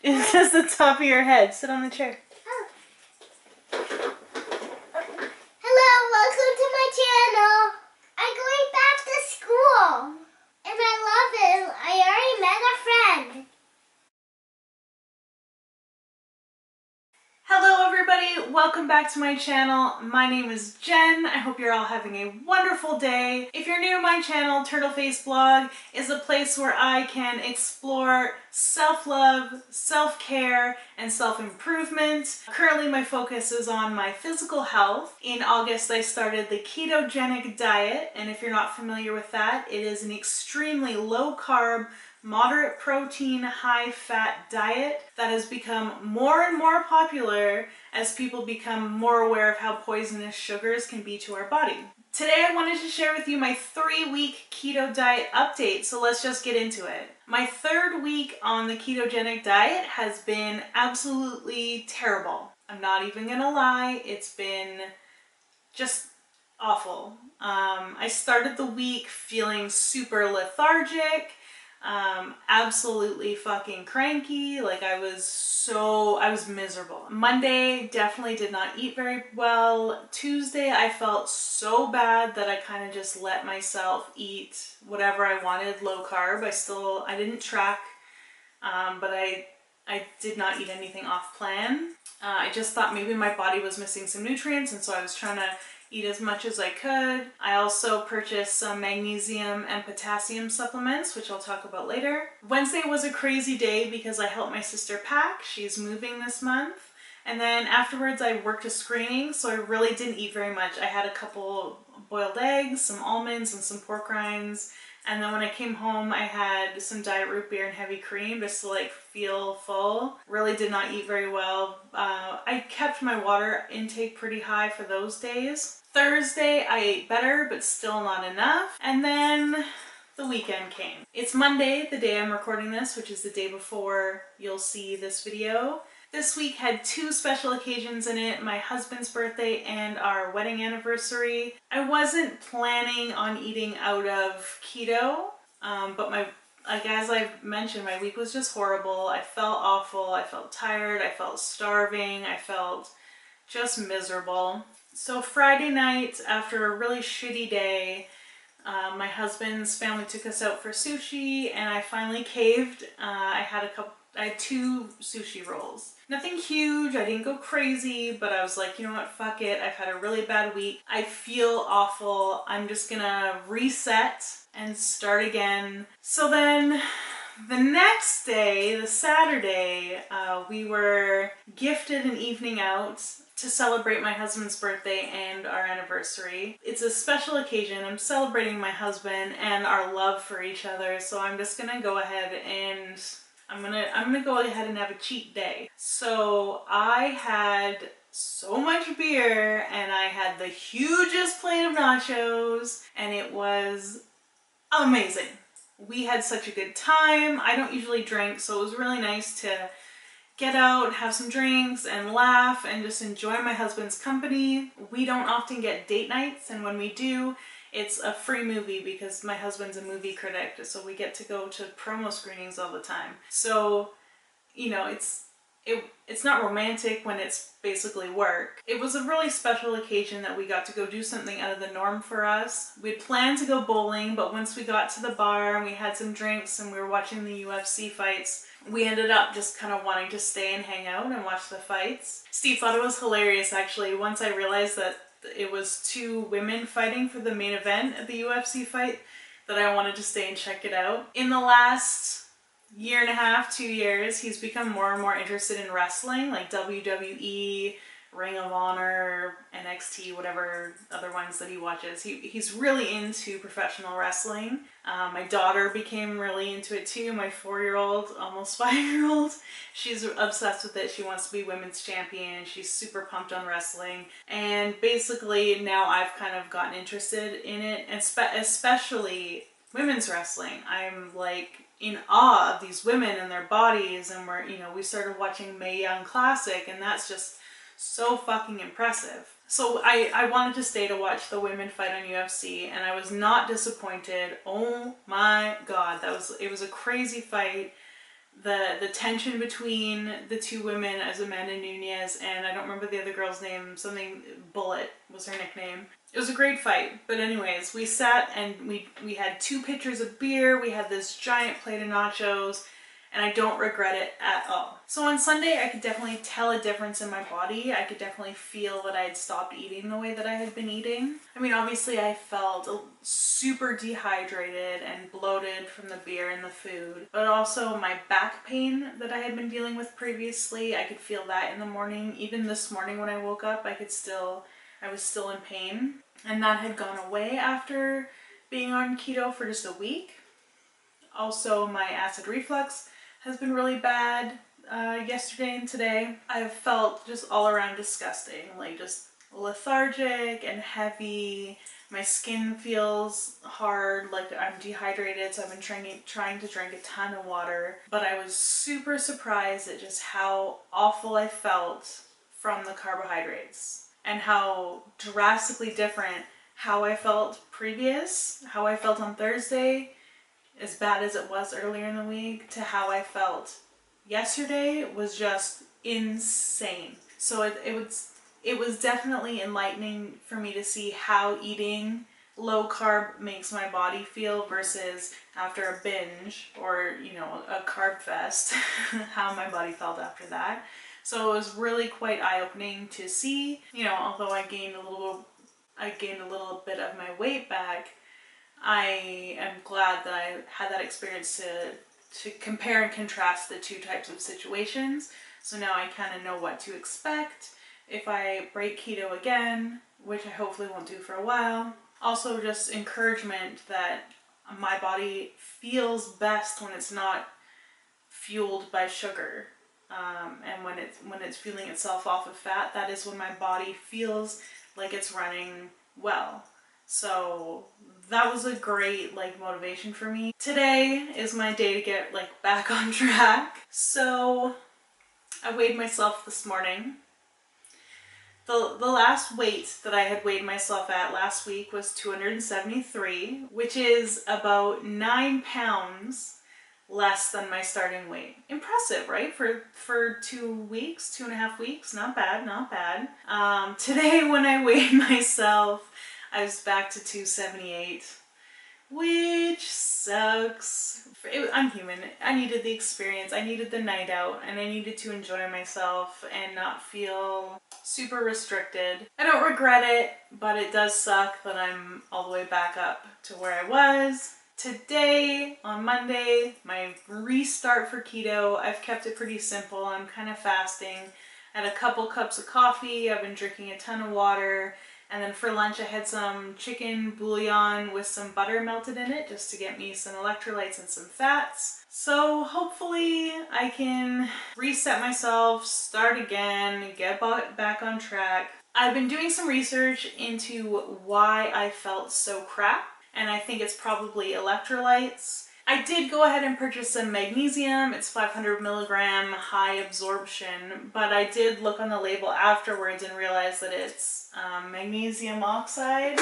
It's just the top of your head. Sit on the chair. Hello, welcome to my channel. I'm going back to school. And I love it. I already met a friend. Hello everybody, welcome back to my channel. My name is Jen. I hope you're all having a wonderful day. If you're new to my channel, Turtleface blog is a place where I can explore self-love, self-care, and self-improvement. Currently my focus is on my physical health. In August I started the ketogenic diet, and if you're not familiar with that, it is an extremely low-carb, moderate protein, high fat diet that has become more and more popular as people become more aware of how poisonous sugars can be to our body. Today I wanted to share with you my 3-week keto diet update, so let's just get into it. My 3rd week on the ketogenic diet has been absolutely terrible. I'm not even gonna lie, it's been just awful. I started the week feeling super lethargic, absolutely fucking cranky. Like I was miserable. Monday definitely did not eat very well. Tuesday I felt so bad that I kind of just let myself eat whatever I wanted, low carb. I didn't track, but I did not eat anything off plan. I just thought maybe my body was missing some nutrients, and so I was trying to eat as much as I could. I also purchased some magnesium and potassium supplements, which I'll talk about later. Wednesday was a crazy day because I helped my sister pack. She's moving this month. And then afterwards I worked a screening, so I really didn't eat very much. I had a couple boiled eggs, some almonds, and some pork rinds. And then when I came home, I had some diet root beer and heavy cream just to like feel full. Really did not eat very well. I kept my water intake pretty high for those days. Thursday, I ate better, but still not enough. And then the weekend came. It's Monday, the day I'm recording this, which is the day before you'll see this video. This week had 2 special occasions in it, my husband's birthday and our wedding anniversary. I wasn't planning on eating out of keto, but like as I've mentioned, my week was just horrible. I felt awful, I felt tired, I felt starving, I felt just miserable. So Friday night, after a really shitty day, my husband's family took us out for sushi, and I finally caved. I had 2 sushi rolls. Nothing huge, I didn't go crazy, but I was like, you know what, fuck it. I've had a really bad week. I feel awful. I'm just gonna reset and start again. So then the next day, the Saturday, we were gifted an evening out to celebrate my husband's birthday and our anniversary. It's a special occasion. I'm celebrating my husband and our love for each other, so I'm just gonna go ahead and I'm gonna go ahead and have a cheat day. So I had so much beer and I had the hugest plate of nachos, and it was amazing. We had such a good time. I don't usually drink, so it was really nice to get out, have some drinks, and laugh, and just enjoy my husband's company. We don't often get date nights, and when we do, it's a free movie because my husband's a movie critic, so we get to go to promo screenings all the time. So, you know, it's not romantic when it's basically work. It was a really special occasion that we got to go do something out of the norm for us. We'd planned to go bowling, but once we got to the bar and we had some drinks and we were watching the UFC fights, we ended up just kind of wanting to stay and hang out and watch the fights. Steve thought it was hilarious, actually, once I realized that it was 2 women fighting for the main event at the UFC fight, that I wanted to stay and check it out. In the last year and a half, 2 years, he's become more and more interested in wrestling, like WWE, Ring of Honor, NXT, whatever other ones that he watches. He's really into professional wrestling. My daughter became really into it too. My 4-year-old, almost 5-year-old, she's obsessed with it. She wants to be women's champion. She's super pumped on wrestling. And basically now I've kind of gotten interested in it, and especially women's wrestling. I'm like in awe of these women and their bodies, and we started watching Mae Young Classic, and that's just so fucking impressive. So I wanted to stay to watch the women fight on UFC, and I was not disappointed. Oh my god, it was a crazy fight. the tension between the two women as Amanda Nunez and I don't remember the other girl's name, something Bullet was her nickname. It was a great fight. But anyways, we sat and we had 2 pitchers of beer, we had this giant plate of nachos, and I don't regret it at all. So on Sunday, I could definitely tell a difference in my body. I could definitely feel that I had stopped eating the way that I had been eating. I mean, obviously I felt super dehydrated and bloated from the beer and the food, but also my back pain that I had been dealing with previously, I could feel that in the morning. Even this morning when I woke up, I was still in pain. And that had gone away after being on keto for just a week. Also, my acid reflux has been really bad yesterday and today. I've felt just all around disgusting, like just lethargic and heavy. My skin feels hard, like I'm dehydrated, so I've been trying to drink a ton of water. But I was super surprised at just how awful I felt from the carbohydrates and how drastically different how I felt how I felt on Thursday, as bad as it was earlier in the week, to how I felt yesterday was just insane. So it was definitely enlightening for me to see how eating low carb makes my body feel versus after a binge or, you know, a carb fest, how my body felt after that. So it was really quite eye-opening to see, you know, although I gained a little bit of my weight back, I am glad that I had that experience to compare and contrast the 2 types of situations. So now I kind of know what to expect if I break keto again, which I hopefully won't do for a while. Also just encouragement that my body feels best when it's not fueled by sugar. And when it's fueling itself off of fat, that is when my body feels like it's running well. So that was a great motivation for me. Today is my day to get back on track. So I weighed myself this morning. The last weight that I had weighed myself at last week was 273, which is about 9 pounds less than my starting weight. Impressive, right? For 2 weeks, 2.5 weeks, not bad, not bad. Today when I weighed myself, I was back to 278, which sucks. I'm human. I needed the experience. I needed the night out, and I needed to enjoy myself and not feel super restricted. I don't regret it, but it does suck that I'm all the way back up to where I was. Today, on Monday, my restart for keto. I've kept it pretty simple. I'm kind of fasting. I had a couple cups of coffee. I've been drinking a ton of water. And then for lunch, I had some chicken bouillon with some butter melted in it just to get me some electrolytes and some fats. So hopefully I can reset myself, start again, get back on track. I've been doing some research into why I felt so crap, and I think it's probably electrolytes. I did go ahead and purchase some magnesium. It's 500 milligram high absorption, but I did look on the label afterwards and realize that it's magnesium oxide.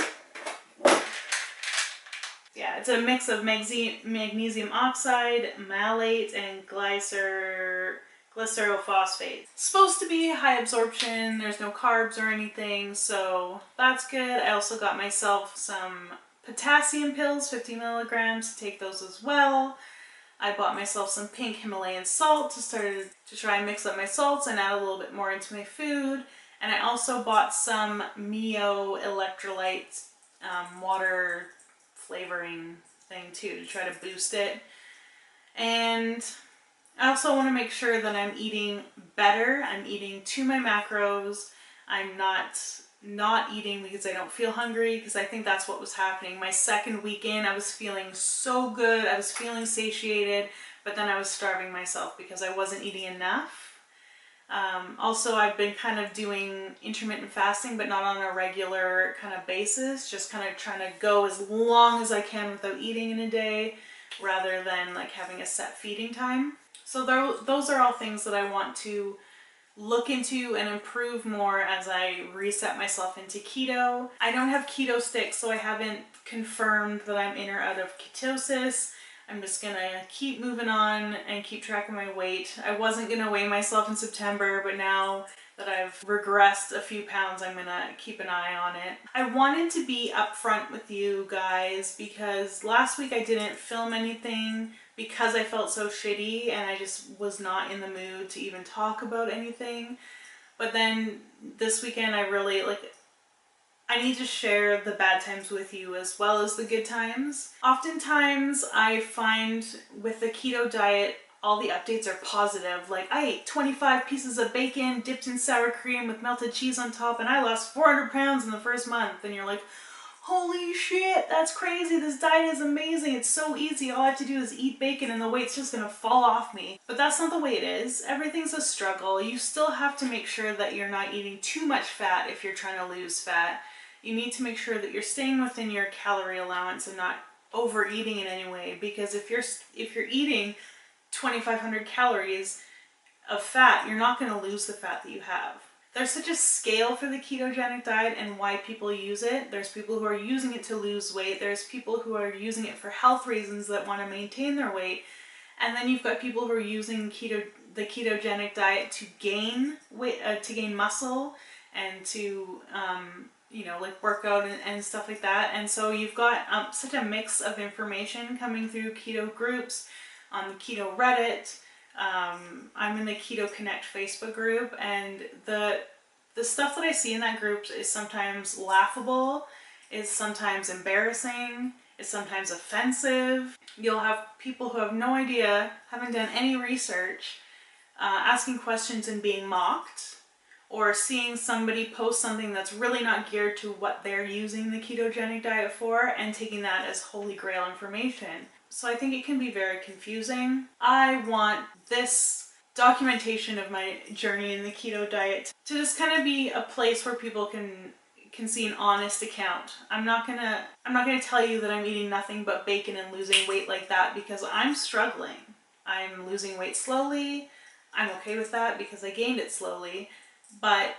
Yeah, it's a mix of magnesium oxide, malate, and glycerophosphate. It's supposed to be high absorption. There's no carbs or anything, so that's good. I also got myself some potassium pills, 50 milligrams, to take those as well. I bought myself some pink Himalayan salt to try and mix up my salts and add a little bit more into my food. And I also bought some Mio electrolyte water flavoring thing too to try to boost it. And I also want to make sure that I'm eating better. I'm eating to my macros. I'm not eating because I don't feel hungry, because I think that's what was happening. My second weekend, I was feeling so good. I was feeling satiated, but then I was starving myself because I wasn't eating enough. Also, I've been kind of doing intermittent fasting, but not on a regular kind of basis, just kind of trying to go as long as I can without eating in a day, rather than having a set feeding time. So those are all things that I want to look into and improve more as I reset myself into keto. I don't have keto sticks, so I haven't confirmed that I'm in or out of ketosis. I'm just gonna keep moving on and keep track of my weight. I wasn't gonna weigh myself in September, but now that I've regressed a few pounds, I'm gonna keep an eye on it. I wanted to be upfront with you guys because last week I didn't film anything because I felt so shitty and I just was not in the mood to even talk about anything. But then this weekend I really I need to share the bad times with you as well as the good times. Oftentimes I find with the keto diet, all the updates are positive. Like, I ate 25 pieces of bacon dipped in sour cream with melted cheese on top and I lost 400 pounds in the first month. And you're like, holy shit, that's crazy. This diet is amazing. It's so easy. All I have to do is eat bacon and the weight's just gonna fall off me. But that's not the way it is. Everything's a struggle. You still have to make sure that you're not eating too much fat if you're trying to lose fat. You need to make sure that you're staying within your calorie allowance and not overeating in any way, because if you're eating 2,500 calories of fat, you're not going to lose the fat that you have. There's such a scale for the ketogenic diet and why people use it. There's people who are using it to lose weight. There's people who are using it for health reasons that want to maintain their weight. And then you've got people who are using the ketogenic diet to gain weight, to gain muscle and to like work out and stuff like that. And so you've got such a mix of information coming through keto groups on the keto Reddit. I'm in the Keto Connect Facebook group, and the stuff that I see in that group is sometimes laughable, is sometimes embarrassing, is sometimes offensive. You'll have people who have no idea, haven't done any research, asking questions and being mocked, or seeing somebody post something that's really not geared to what they're using the ketogenic diet for and taking that as holy grail information. So I think it can be very confusing. I want this documentation of my journey in the keto diet to just kind of be a place where people can see an honest account. I'm not gonna tell you that I'm eating nothing but bacon and losing weight like that, because I'm struggling. I'm losing weight slowly. I'm okay with that because I gained it slowly. But,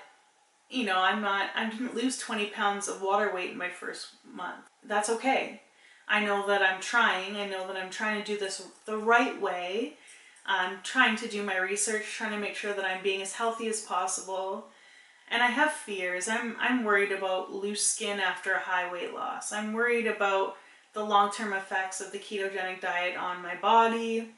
I didn't lose 20 pounds of water weight in my first month. That's okay. I know that I'm trying. I know that I'm trying to do this the right way. I'm trying to do my research, trying to make sure that I'm being as healthy as possible. And I have fears. I'm worried about loose skin after a high weight loss. I'm worried about the long-term effects of the ketogenic diet on my body.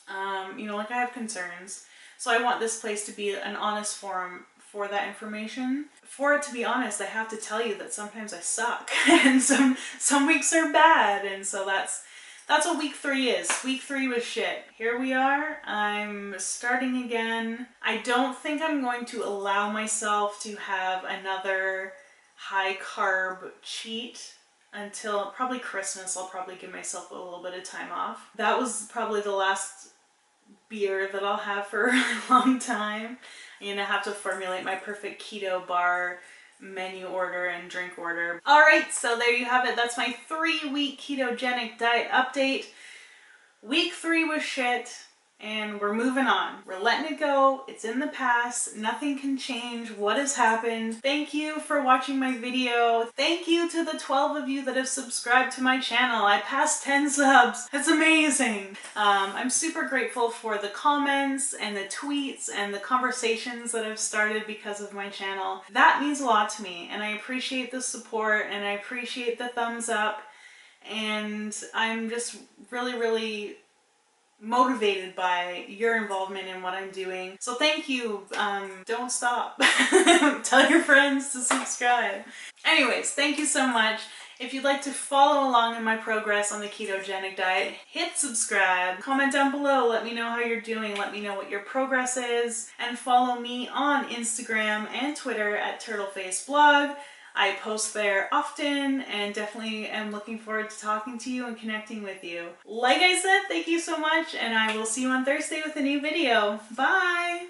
I have concerns. So I want this place to be an honest forum for that information. For it to be honest, I have to tell you that sometimes I suck and some weeks are bad, and so that's what week 3 is. Week 3 was shit. Here we are. I'm starting again. I don't think I'm going to allow myself to have another high carb cheat until probably Christmas. I'll probably give myself a little bit of time off. That was probably the last beer that I'll have for a long time. I'm gonna have to formulate my perfect keto bar menu order and drink order. Alright, so there you have it. That's my 3-week ketogenic diet update. Week 3 was shit, and we're moving on. We're letting it go. It's in the past. Nothing can change what has happened. Thank you for watching my video. Thank you to the 12 of you that have subscribed to my channel. I passed 10 subs. That's amazing. I'm super grateful for the comments and the tweets and the conversations that I've started because of my channel. That means a lot to me, and I appreciate the support, and I appreciate the thumbs up, and I'm just really, really motivated by your involvement in what I'm doing. So thank you. Don't stop. Tell your friends to subscribe. Anyways, thank you so much. If you'd like to follow along in my progress on the ketogenic diet, hit subscribe. Comment down below. Let me know how you're doing. Let me know what your progress is. And follow me on Instagram and Twitter at Turtleface blog. I post there often and definitely am looking forward to talking to you and connecting with you. Like I said, thank you so much, and I will see you on Thursday with a new video. Bye!